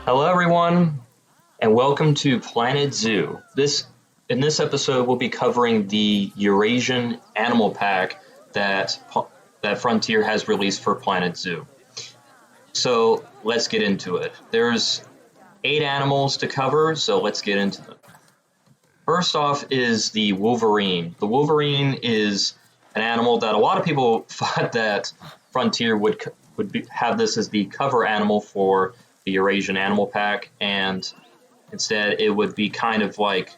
Hello, everyone, and welcome to Planet Zoo. In this episode, we'll be covering the Eurasian Animal Pack that Frontier has released for Planet Zoo. So let's get into it. There's 8 animals to cover, so let's get into them. First off is the Wolverine. The Wolverine is an animal that a lot of people thought that Frontier would have this as the cover animal for the Eurasian Animal Pack, and instead it would be kind of like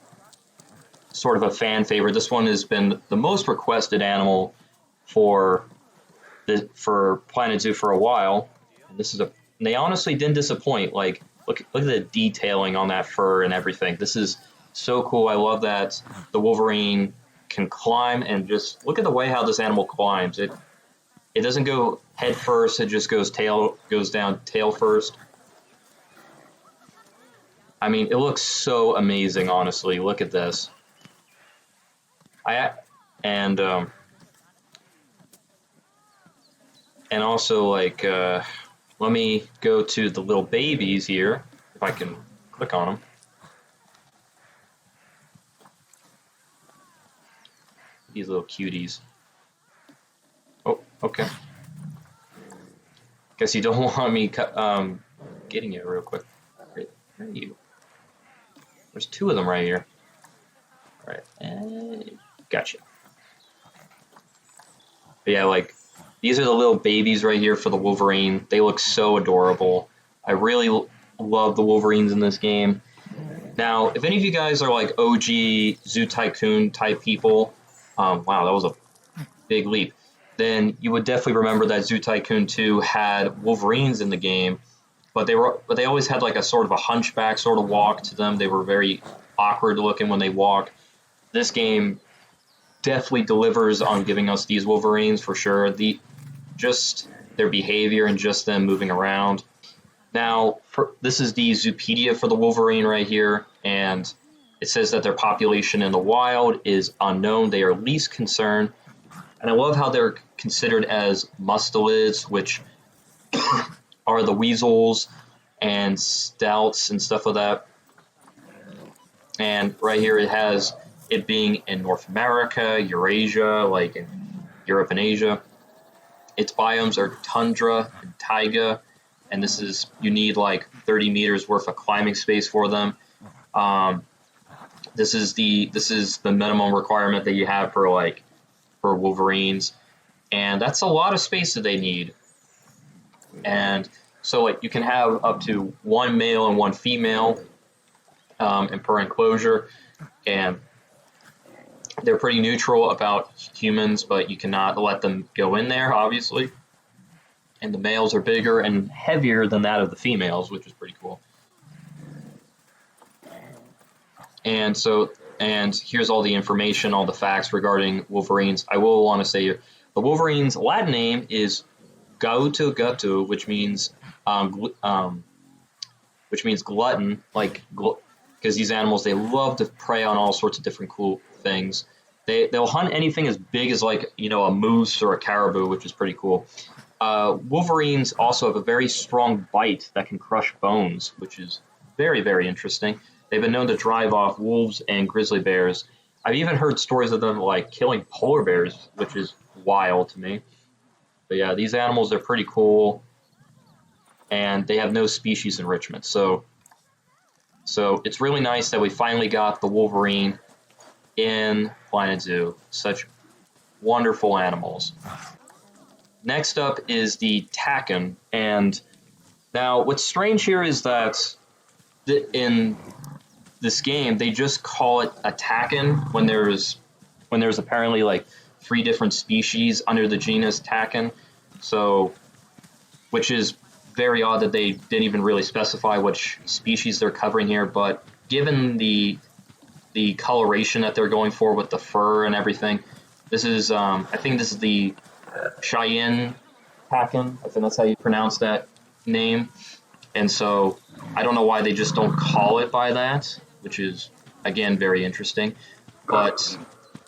sort of a fan favorite. This one has been the most requested animal for Planet Zoo for a while. And they honestly didn't disappoint. Like look at the detailing on that fur and everything. This is so cool. I love that the Wolverine can climb, and just look at the way how this animal climbs. It doesn't go head first, it just goes down tail first. I mean, it looks so amazing, honestly. Look at this. And also, like, let me go to the little babies here, if I can click on them. These little cuties. Oh, okay. Guess you don't want me getting it real quick. Where are you? There's 2 of them right here. All right, gotcha. But yeah, like, these are the little babies right here for the Wolverine. They look so adorable. I really love the Wolverines in this game. Now, if any of you guys are like OG Zoo Tycoon type people, wow, that was a big leap, then you would definitely remember that Zoo Tycoon 2 had Wolverines in the game, but they always had like a sort of a hunchback sort of walk to them. They were very awkward looking when they walk. This game definitely delivers on giving us these Wolverines for sure. Just their behavior and just them moving around. Now, this is the Zoopedia for the Wolverine right here, and it says that their population in the wild is unknown. They are least concerned. And I love how they're considered as mustelids, which are the weasels and stouts and stuff like that. And right here it has it being in North America, Eurasia, like in Europe and Asia. Its biomes are tundra and taiga, and you need like 30 meters worth of climbing space for them. This is the minimum requirement that you have for Wolverines, and that's a lot of space that they need. And so like you can have up to 1 male and 1 female in per enclosure, and they're pretty neutral about humans, but you cannot let them go in there, obviously. And the males are bigger and heavier than that of the females, which is pretty cool. And here's all the information, all the facts regarding Wolverines. I will want to say the Wolverine's Latin name is Gautu, which means glutton, because these animals, they love to prey on all sorts of different cool things. They'll hunt anything as big as a moose or a caribou, which is pretty cool. Wolverines also have a very strong bite that can crush bones, which is very, very interesting. They've been known to drive off wolves and grizzly bears. I've even heard stories of them killing polar bears, which is wild to me. But yeah, these animals are pretty cool, and they have no species enrichment. So it's really nice that we finally got the Wolverine in Planet Zoo. Such wonderful animals. Next up is the Takin, and now what's strange here is that in this game they just call it a Takin when there's apparently 3 different species under the genus Takin. So, which is very odd that they didn't even really specify which species they're covering here, but given the coloration that they're going for with the fur and everything, this is I think this is the Cheyenne Takin. I think that's how you pronounce that name. And so I don't know why they just don't call it by that, which is again very interesting. But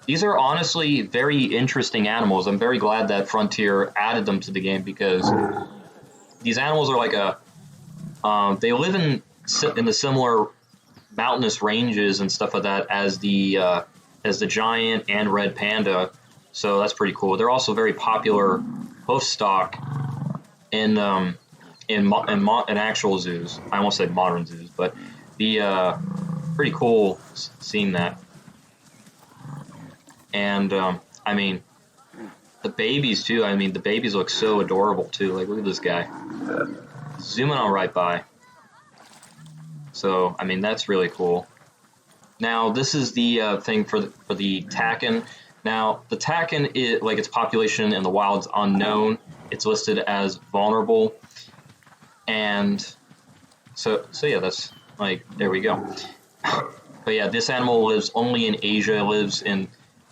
these are honestly very interesting animals. I'm very glad that Frontier added them to the game, because these animals are they live in in the similar mountainous ranges and stuff like that as the giant and red panda. So that's pretty cool. They're also very popular hoof stock in actual zoos. I almost said modern zoos, but the pretty cool seeing that. And I mean, the babies too. I mean, the babies look so adorable too. Like, look at this guy. Zooming on right by. So I mean, that's really cool. Now this is the thing for the takin. Now the takin is like its population in the wild's unknown. It's listed as vulnerable, and so yeah, that's like, there we go. But yeah, this animal lives only in Asia. It lives in,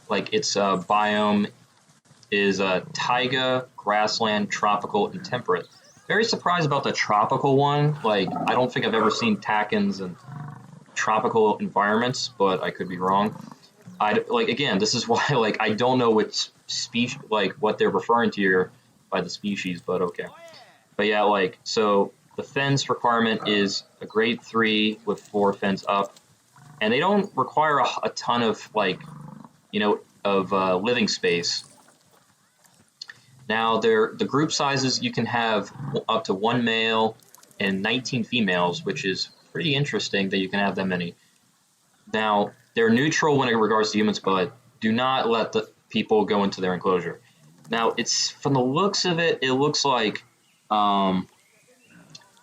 like, its biome is taiga, grassland, tropical, and temperate. Very surprised about the tropical one. Like, I don't think I've ever seen takins in tropical environments, but I could be wrong. Again, this is why, like, I don't know which species, like, what they're referring to here by the species, but okay. But yeah, like, so the fence requirement is a grade 3 with 4 fins up, and they don't require a ton of, like, you know, of living space. Now, the group sizes, you can have up to 1 male and 19 females, which is pretty interesting that you can have that many. Now, they're neutral when it regards to humans, but do not let the people go into their enclosure. Now, it's, from the looks of it, it looks like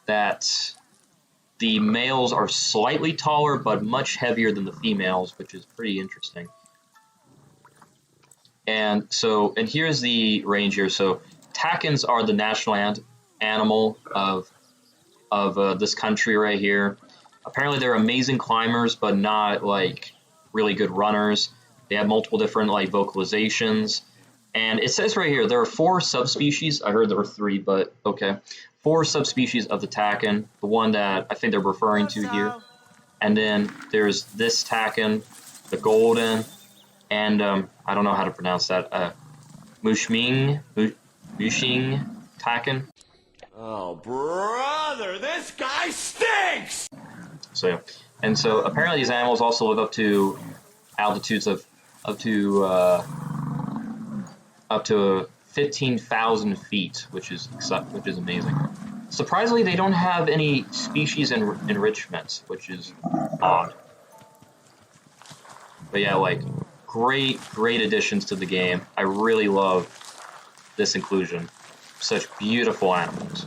that the males are slightly taller, but much heavier than the females, which is pretty interesting. And so, and here's the range here. So, takins are the national animal of this country right here. Apparently, they're amazing climbers, but not, like, really good runners. They have multiple different, like, vocalizations. And it says right here, there are 4 subspecies. I heard there were 3, but okay. 4 subspecies of the takin, the one that I think they're referring to here. And then there's this takin, the golden, and I don't know how to pronounce that. Mushing takin. Oh, brother, this guy stinks! So yeah. And so apparently these animals also live up to altitudes of up to 15,000 feet, which is amazing. Surprisingly, they don't have any species enrichments, which is odd. But yeah, like, great additions to the game. I really love this inclusion. Such beautiful animals.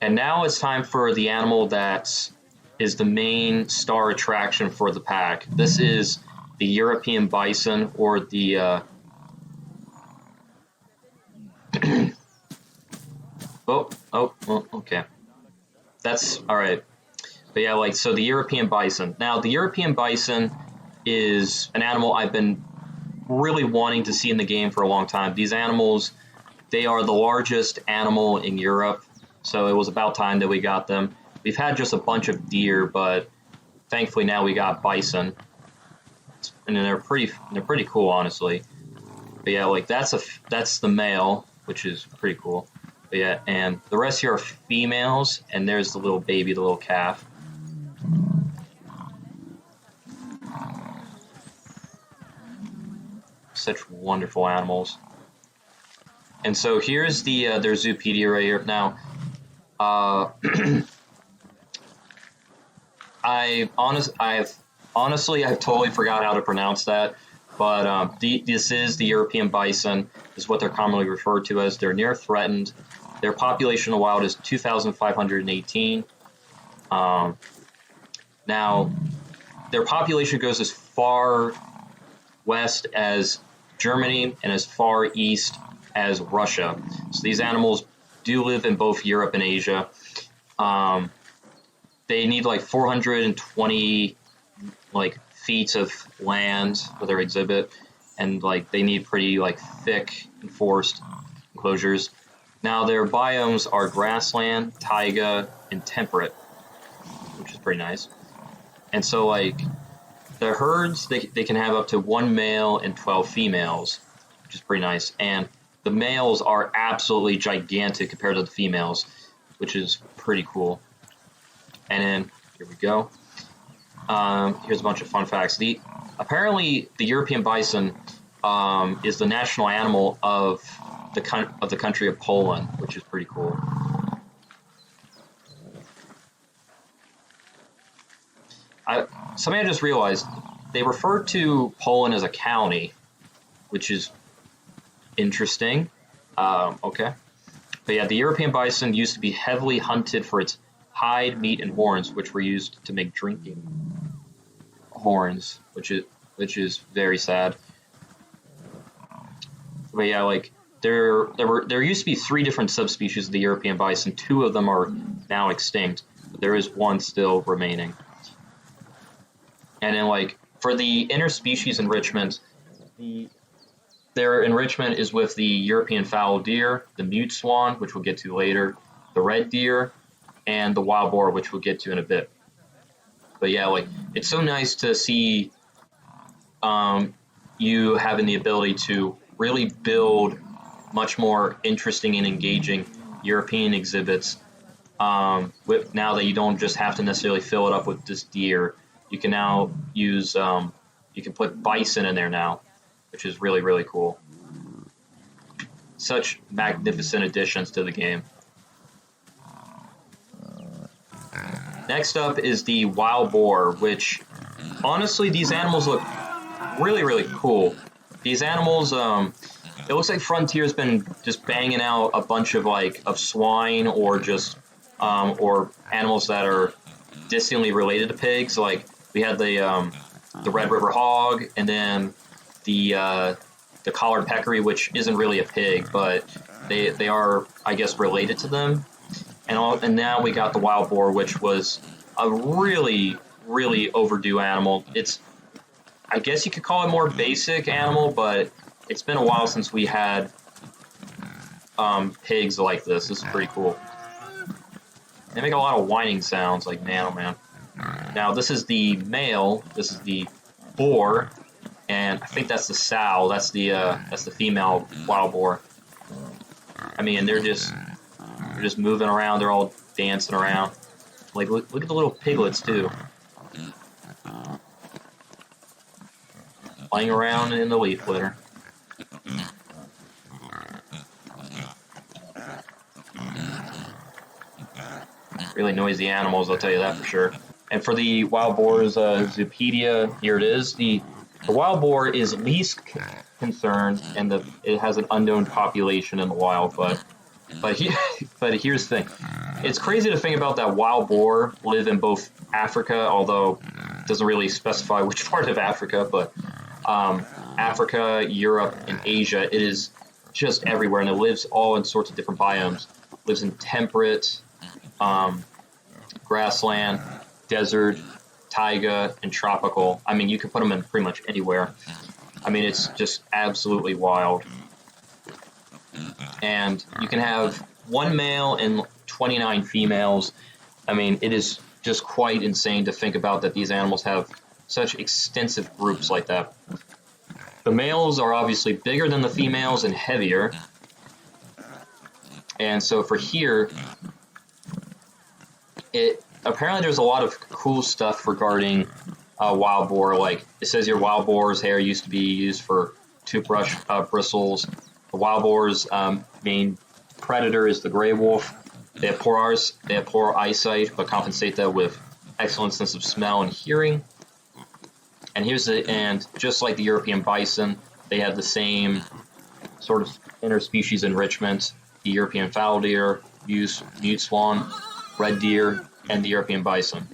And now it's time for the animal that is the main star attraction for the pack. This is the European bison, or the okay. That's all right. But yeah, like, so the European bison. Now, the European bison is an animal I've been really wanting to see in the game for a long time. These animals, they are the largest animal in Europe, so it was about time that we got them. We've had just a bunch of deer, but thankfully now we got bison, and they're pretty cool, honestly. But yeah, like, that's the male, which is pretty cool. But yeah, and the rest here are females, and there's the little baby, the little calf. Such wonderful animals. And so here's their zoopedia right here. Now, I've totally forgot how to pronounce that, but this is the European bison, is what they're commonly referred to as. They're near threatened. Their population in the wild is 2,518. Now, their population goes as far west as Germany and as far east as Russia. So these animals do live in both Europe and Asia. They need like 420 like feet of land for their exhibit, and like they need pretty like thick enforced enclosures. Now their biomes are grassland, taiga, and temperate, which is pretty nice. And so like the herds, they can have up to 1 male and 12 females, which is pretty nice. And the males are absolutely gigantic compared to the females, which is pretty cool. And then, here we go. Here's a bunch of fun facts. Apparently, the European bison is the national animal of the country of Poland, which is pretty cool. Something I just realized, they refer to Poland as a county, which is interesting. Okay. But yeah, the European bison used to be heavily hunted for its hide, meat, and horns, which were used to make drinking horns, which is very sad. But yeah, like there used to be 3 different subspecies of the European bison. 2 of them are now extinct, but there is 1 still remaining. And then, like, for the interspecies enrichment, their enrichment is with the European fallow deer, the mute swan, which we'll get to later, the red deer, and the wild boar, which we'll get to in a bit. But yeah, like, it's so nice to see you having the ability to really build much more interesting and engaging European exhibits. Now that you don't just have to necessarily fill it up with just deer, you can now use, you can put bison in there now, which is really, really cool. Such magnificent additions to the game. Next up is the wild boar, which, honestly, these animals look really, really cool. These animals, it looks like Frontier's been just banging out a bunch of swine or just, or animals that are distantly related to pigs. Like, we had the Red River hog, and then the collared peccary, which isn't really a pig, but they are, I guess, related to them. And now we got the wild boar, which was a really, really overdue animal. It's, I guess you could call it more basic animal, but it's been a while since we had pigs like this. This is pretty cool. They make a lot of whining sounds, like, man, oh man. Now, this is the male, this is the boar, and I think that's the sow, that's the female wild boar. I mean, they're just moving around, they're all dancing around. Like, look at the little piglets, too. Playing around in the leaf litter. Really noisy animals, I'll tell you that for sure. And for the wild boar's Zoopedia, here it is. The wild boar is least concerned, and it has an unknown population in the wild. But here's the thing: it's crazy to think about that wild boar live in both Africa, although it doesn't really specify which part of Africa, but Africa, Europe, and Asia. It is just everywhere, and it lives all in sorts of different biomes. It lives in temperate, grassland, desert, taiga, and tropical. I mean, you can put them in pretty much anywhere. I mean, it's just absolutely wild. And you can have 1 male and 29 females. I mean, it is just quite insane to think about that these animals have such extensive groups like that. The males are obviously bigger than the females and heavier. And so for here, apparently there's a lot of cool stuff regarding wild boar. Like, it says your wild boar's hair used to be used for toothbrush bristles. The wild boar's main predator is the gray wolf. They have poor eyesight, but compensate that with excellent sense of smell and hearing. And just like the European bison, they have the same sort of interspecies enrichment. The European fallow deer, mute swan, red deer, and the European bison.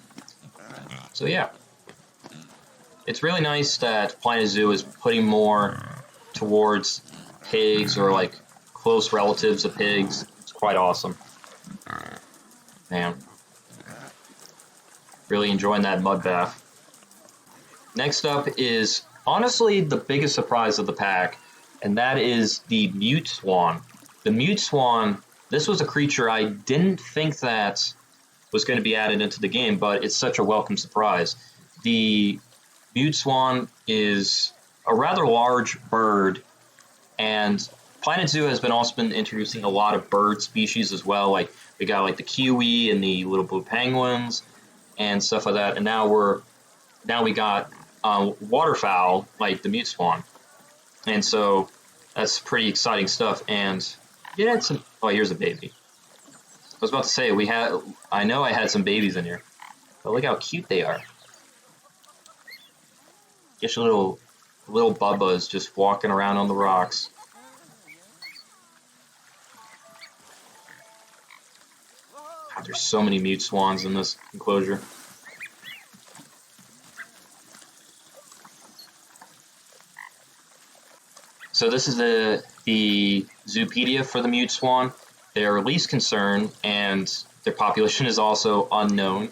So yeah, it's really nice that Planet Zoo is putting more towards pigs or like close relatives of pigs. It's quite awesome. Man, really enjoying that mud bath. Next up is honestly the biggest surprise of the pack, and that is the mute swan. The mute swan, this was a creature I didn't think that was going to be added into the game, but it's such a welcome surprise. The mute swan is a rather large bird, and Planet Zoo has also been introducing a lot of bird species as well. Like we got like the kiwi and the little blue penguins and stuff like that. And now we got waterfowl like the mute swan, and so that's pretty exciting stuff. And it had some. Oh, here's a baby. I was about to say I know I had some babies in here, but look how cute they are. Just little Bubba's just walking around on the rocks. God, there's so many mute swans in this enclosure. So this is the zoopedia for the mute swan. They're least concern, and their population is also unknown.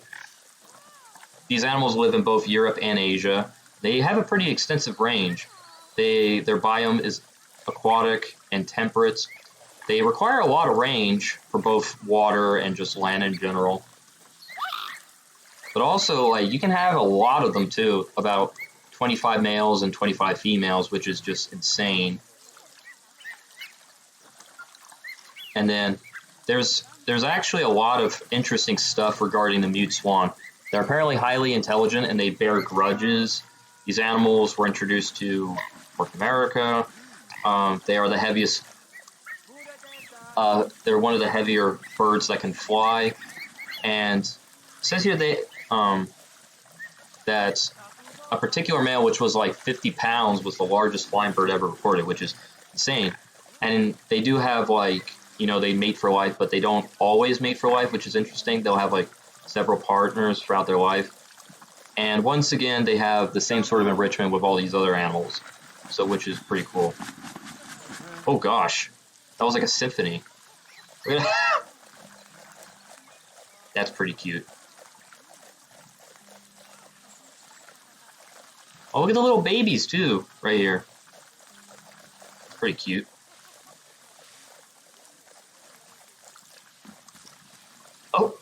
These animals live in both Europe and Asia. They have a pretty extensive range. Their biome is aquatic and temperate. They require a lot of range for both water and just land in general. But also, like, you can have a lot of them too, about 25 males and 25 females, which is just insane. And then there's actually a lot of interesting stuff regarding the mute swan. They're apparently highly intelligent and they bear grudges. These animals were introduced to North America. They are the heaviest. They're one of the heavier birds that can fly. And it says here that a particular male, which was like 50 pounds, was the largest flying bird ever recorded, which is insane. And they do have like, they mate for life, but they don't always mate for life, which is interesting. They'll have like several partners throughout their life. And once again, they have the same sort of enrichment with all these other animals, so which is pretty cool. Oh gosh, that was like a symphony. That's pretty cute. Oh, look at the little babies too, right here. It's pretty cute. Oh,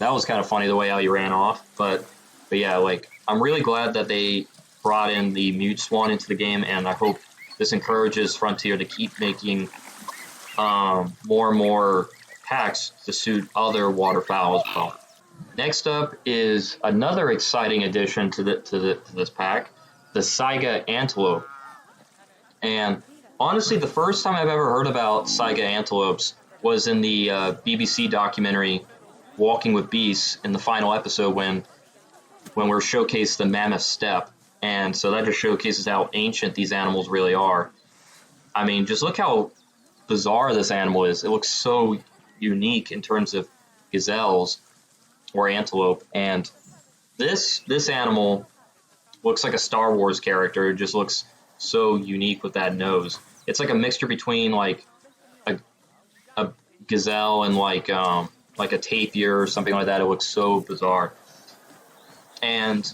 that was kind of funny the way how he ran off, but yeah, like, I'm really glad that they brought in the mute swan into the game, and I hope this encourages Frontier to keep making more and more packs to suit other waterfowl as well. Next up is another exciting addition to this pack, the Saiga Antelope. And honestly, the first time I've ever heard about Saiga Antelopes was in the BBC documentary Walking with Beasts in the final episode when we're showcased the mammoth steppe. And so that just showcases how ancient these animals really are. I mean, just look how bizarre this animal is. It looks so unique in terms of gazelles or antelope. And this animal looks like a Star Wars character. It just looks so unique with that nose. It's like a mixture between like a gazelle and like a tapir or something like that. It looks so bizarre. And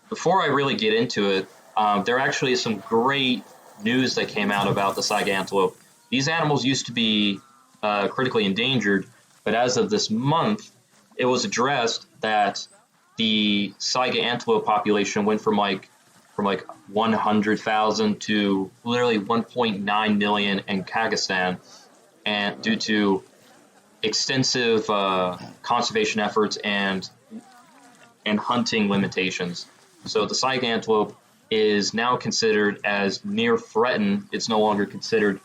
before I really get into it, there actually is some great news that came out about the Saiga antelope. These animals used to be critically endangered, but as of this month, it was addressed that the Saiga antelope population went from 100,000 to literally 1.9 million in Kazakhstan, and due to extensive conservation efforts and hunting limitations. So the Saiga antelope is now considered as near threatened. It's no longer considered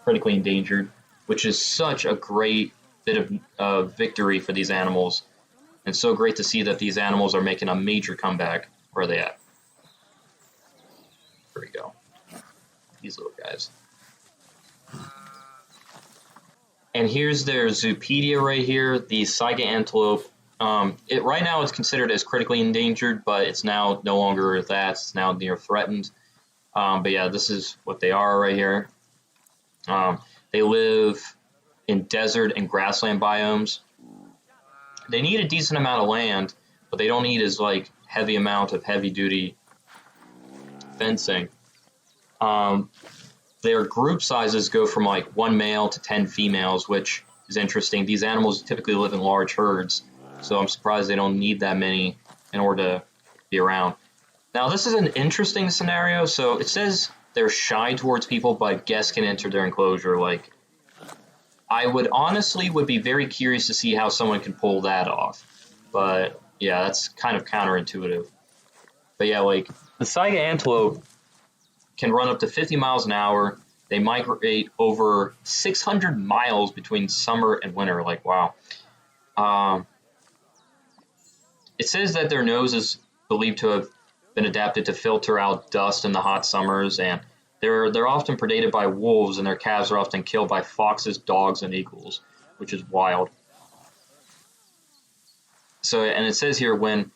critically endangered, which is such a great bit of victory for these animals. And so great to see that these animals are making a major comeback. Where are they at? There we go. These little guys. And here's their zoopedia right here, the Saiga antelope. Right now it's considered as critically endangered, but it's now no longer that. It's now near threatened. But yeah, this is what they are right here. They live in desert and grassland biomes. They need a decent amount of land, but they don't need as like heavy amount of heavy-duty fencing. Their group sizes go from like 1 male to 10 females, which is interesting. These animals typically live in large herds, so I'm surprised they don't need that many in order to be around. Now, this is an interesting scenario. So it says they're shy towards people, but guests can enter their enclosure. Like, I would honestly be very curious to see how someone can pull that off. But yeah, that's kind of counterintuitive. But yeah, like the Saiga Antelope can run up to 50 miles an hour. They migrate over 600 miles between summer and winter. Like, wow. It says that their nose is believed to have been adapted to filter out dust in the hot summers, and they're often predated by wolves, and their calves are often killed by foxes, dogs, and eagles, which is wild. So, and it says here when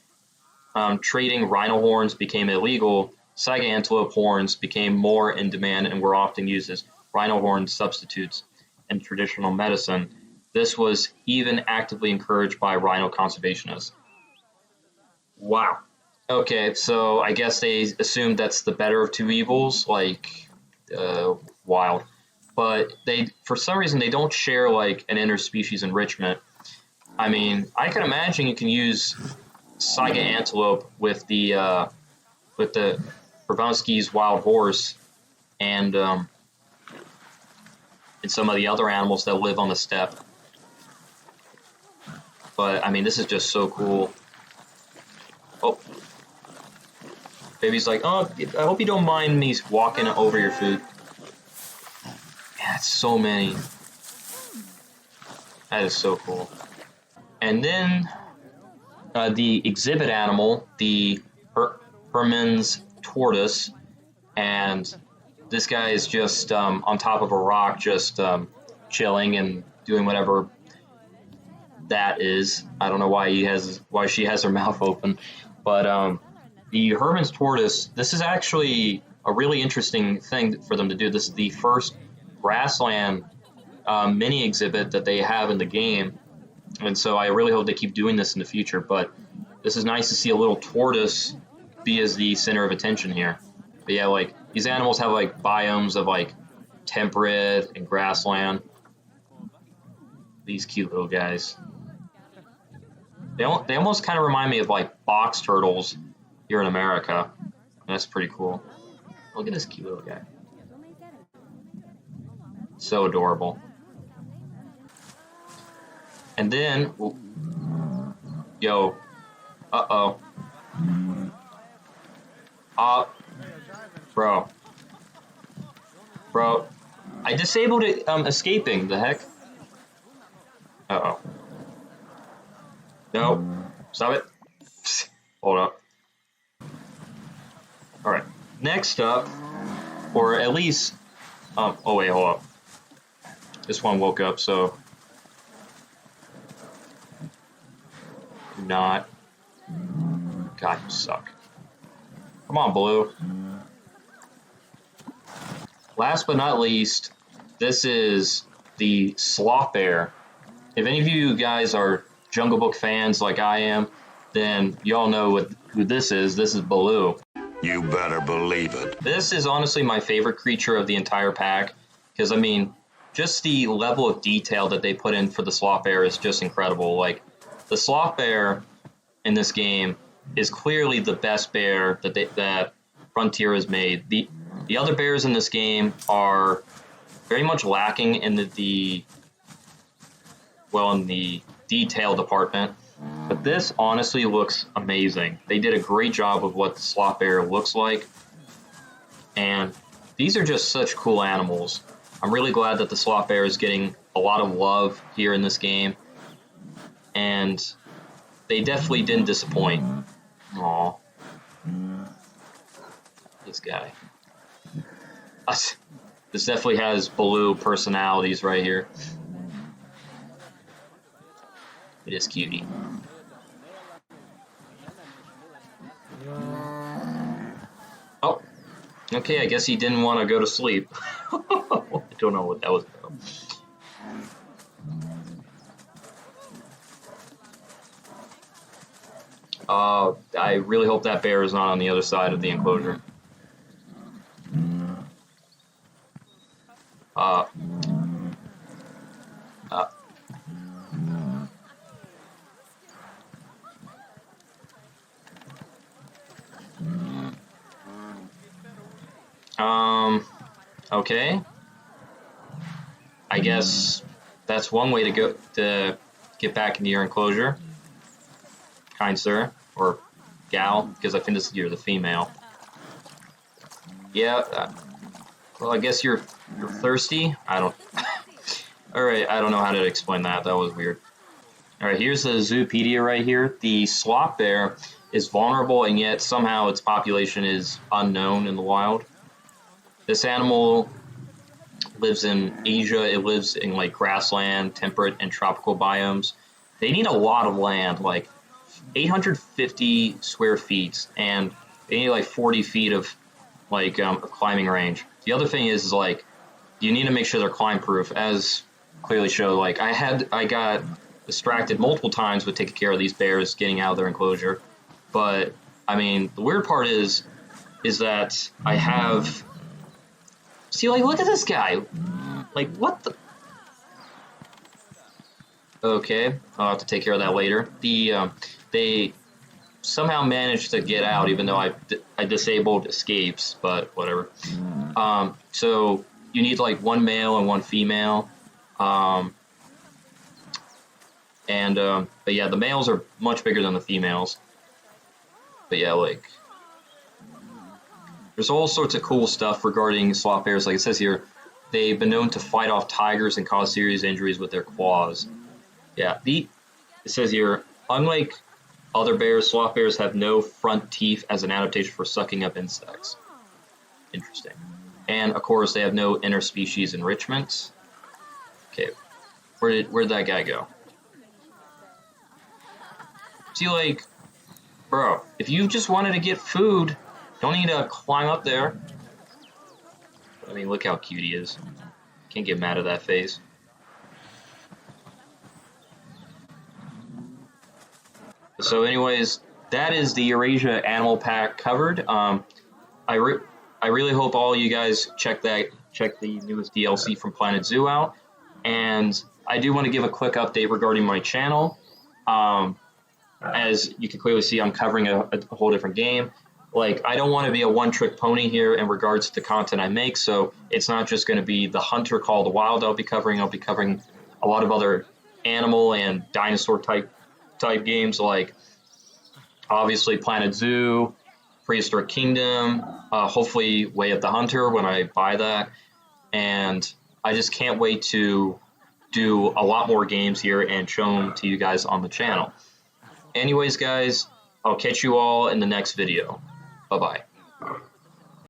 trading rhino horns became illegal, Saiga antelope horns became more in demand and were often used as rhino horn substitutes in traditional medicine. This was even actively encouraged by rhino conservationists. Wow. Okay, so I guess they assumed that's the better of two evils, like, wild. But they, for some reason, they don't share, like, an interspecies enrichment. I mean, I can imagine you can use Saiga antelope with the Brabowski's wild horse and some of the other animals that live on the steppe. But, I mean, this is just so cool. Oh. Baby's like, oh, I hope you don't mind me walking over your food. Yeah, it's so many. That is so cool. And then the exhibit animal, the Hermann's tortoise, and this guy is just on top of a rock, just chilling and doing whatever that is. I don't know why she has her mouth open, but the Hermann's tortoise. This is actually a really interesting thing for them to do. This is the first grassland mini exhibit that they have in the game. And so I really hope they keep doing this in the future. But this is nice to see a little tortoise be as the center of attention here. But yeah, like these animals have like biomes of like temperate and grassland. These cute little guys. They almost kind of remind me of like box turtles here in America. That's pretty cool. Look at this cute little guy. So adorable. And then, yo, uh-oh. Bro, I disabled it, escaping, the heck? Uh-oh. No, stop it. Hold up. Alright, next up, or at least, oh wait, hold up. This one woke up, so. Not. God, you suck. Come on, Blue. Last but not least, this is the Sloth Bear. If any of you guys are Jungle Book fans like I am, then y'all know who this is. This is Baloo. You better believe it. This is honestly my favorite creature of the entire pack, because, I mean, just the level of detail that they put in for the Sloth Bear is just incredible. Like, the Sloth Bear in this game is clearly the best bear that Frontier has made. The other bears in this game are very much lacking in the detail department, but this honestly looks amazing. They did a great job of what the Sloth Bear looks like, and these are just such cool animals. I'm really glad that the Sloth Bear is getting a lot of love here in this game, and they definitely didn't disappoint. Aw. This guy. This definitely has Baloo personalities right here. It is cutie. Oh. Okay, I guess he didn't want to go to sleep. I don't know what that was about. I really hope that bear is not on the other side of the enclosure. Okay. I guess that's one way to go to get back into your enclosure, kind sir, or gal, because I think you're the female. Yeah. Well, I guess you're thirsty. I don't. All right. I don't know how to explain that. That was weird. All right. Here's the Zoopedia right here. The sloth bear is vulnerable, and yet somehow its population is unknown in the wild. This animal lives in Asia. It lives in like grassland, temperate, and tropical biomes. They need a lot of land, like 850 square feet, and they need like 40 feet of like a climbing range. The other thing is like you need to make sure they're climb proof, as clearly showed. Like I got distracted multiple times with taking care of these bears getting out of their enclosure, but I mean the weird part is that I have. See, like, look at this guy. Like, what the? Okay, I'll have to take care of that later. They somehow managed to get out, even though I disabled escapes, but whatever. So you need like one male and one female. But yeah, the males are much bigger than the females. But yeah, like. There's all sorts of cool stuff regarding sloth bears. Like it says here, they've been known to fight off tigers and cause serious injuries with their claws. Yeah, it says here, unlike other bears, sloth bears have no front teeth as an adaptation for sucking up insects. Interesting. And, of course, they have no interspecies enrichment. Okay, where'd that guy go? See, like, bro, if you just wanted to get food... Don't need to climb up there. I mean, look how cute he is. Can't get mad at that face. So anyways, that is the Eurasia Animal Pack covered. I really hope all you guys check the newest DLC from Planet Zoo out. And I do want to give a quick update regarding my channel. As you can clearly see, I'm covering a whole different game. Like, I don't want to be a one-trick pony here in regards to the content I make, so it's not just going to be the Hunter Call of the Wild I'll be covering a lot of other animal and dinosaur type games, like obviously Planet Zoo, Prehistoric Kingdom, hopefully Way of the Hunter when I buy that, and I just can't wait to do a lot more games here and show them to you guys on the channel. Anyways, guys, I'll catch you all in the next video. Bye-bye.